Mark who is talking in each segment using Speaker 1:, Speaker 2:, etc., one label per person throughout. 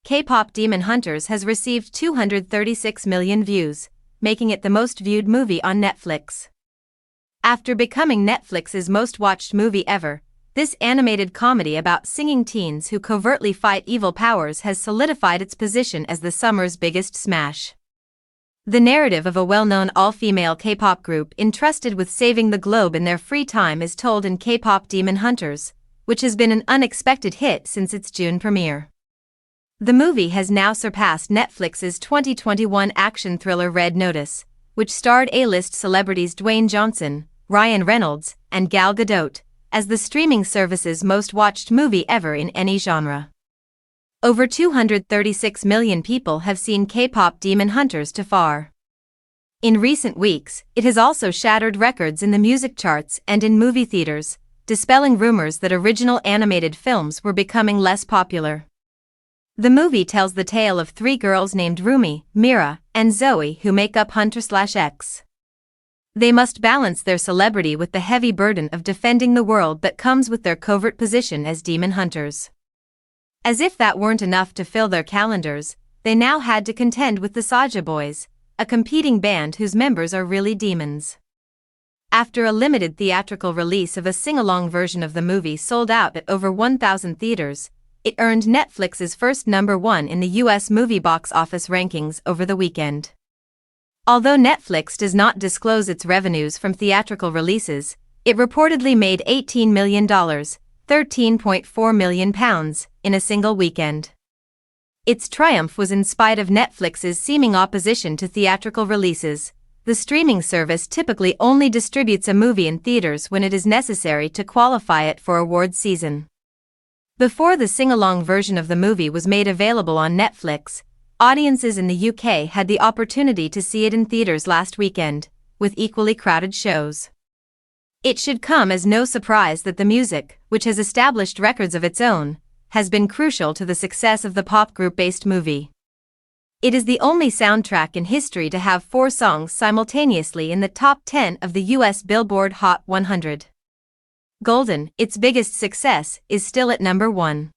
Speaker 1: K-pop Demon Hunters has received 236 million views, making it the most viewed movie on Netflix. After becoming Netflix's most watched movie ever, this animated comedy about singing teens who covertly fight evil powers has solidified its position as the summer's biggest smash. The narrative of a well-known all-female K-pop group entrusted with saving the globe in their free time is told in K-pop Demon Hunters, which has been an unexpected hit since its June premiere. The movie has now surpassed Netflix's 2021 action thriller Red Notice, which starred A-list celebrities Dwayne Johnson, Ryan Reynolds, and Gal Gadot, as the streaming service's most watched movie ever in any genre. Over 236 million people have seen K-pop Demon Hunters so far. In recent weeks, it has also shattered records in the music charts and in movie theaters, dispelling rumors that original animated films were becoming less popular. The movie tells the tale of three girls named Rumi, Mira, and Zoey who make up Huntr/X. They must balance their celebrity with the heavy burden of defending the world that comes with their covert position as demon hunters. As if that weren't enough to fill their calendars, they now had to contend with the Saja Boys, a competing band whose members are really demons. After a limited theatrical release of a sing-along version of the movie sold out at over 1,000 theaters, it earned Netflix's first #1 in the US movie box office rankings over the weekend. Although Netflix does not disclose its revenues from theatrical releases, it reportedly made $18 million, £13.4 million, in a single weekend. Its triumph was in spite of Netflix's seeming opposition to theatrical releases. The streaming service typically only distributes a movie in theaters when it is necessary to qualify it for awards season. Before the sing-along version of the movie was made available on Netflix, audiences in the UK had the opportunity to see it in theaters last weekend, with equally crowded shows. It should come as no surprise that the music, which has established records of its own, has been crucial to the success of the pop group-based movie. It is the only soundtrack in history to have 4 songs simultaneously in the top 10 of the US Billboard Hot 100. Golden, its biggest success, is still at #1.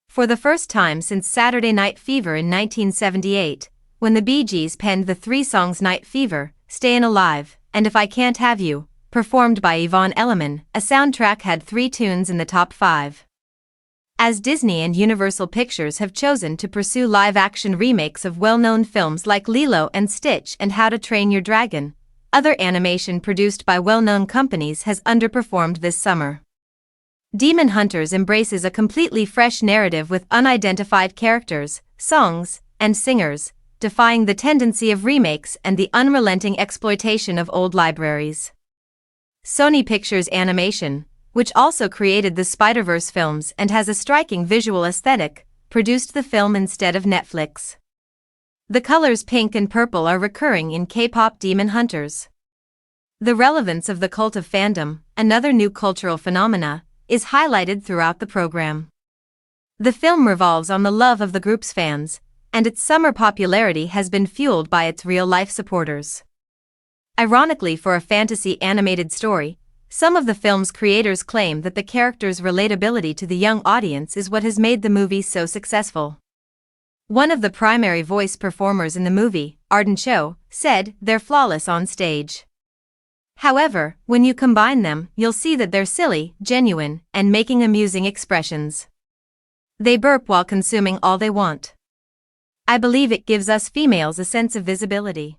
Speaker 1: For the first time since Saturday Night Fever in 1978, when the Bee Gees penned the 3 songs Night Fever, Stayin' Alive, and If I Can't Have You, performed by Yvonne Elliman, a soundtrack had 3 tunes in the top 5. As Disney and Universal Pictures have chosen to pursue live-action remakes of well-known films like Lilo and Stitch and How to Train Your Dragon, other animation produced by well-known companies has underperformed this summer. Demon Hunters embraces a completely fresh narrative with unidentified characters, songs, and singers, defying the tendency of remakes and the unrelenting exploitation of old libraries. Sony Pictures Animation, which also created the Spider-Verse films and has a striking visual aesthetic, produced the film instead of Netflix. The colors pink and purple are recurring in K-pop Demon Hunters. The relevance of the cult of fandom, another new cultural phenomena, is highlighted throughout the program. The film revolves on the love of the group's fans, and its summer popularity has been fueled by its real-life supporters. Ironically, for a fantasy animated story, some of the film's creators claim that the characters' relatability to the young audience is what has made the movie so successful. One of the primary voice performers in the movie, Arden Cho, said they're flawless on stage. However, when you combine them, you'll see that they're silly, genuine, and making amusing expressions. They burp while consuming all they want. I believe it gives us females a sense of visibility.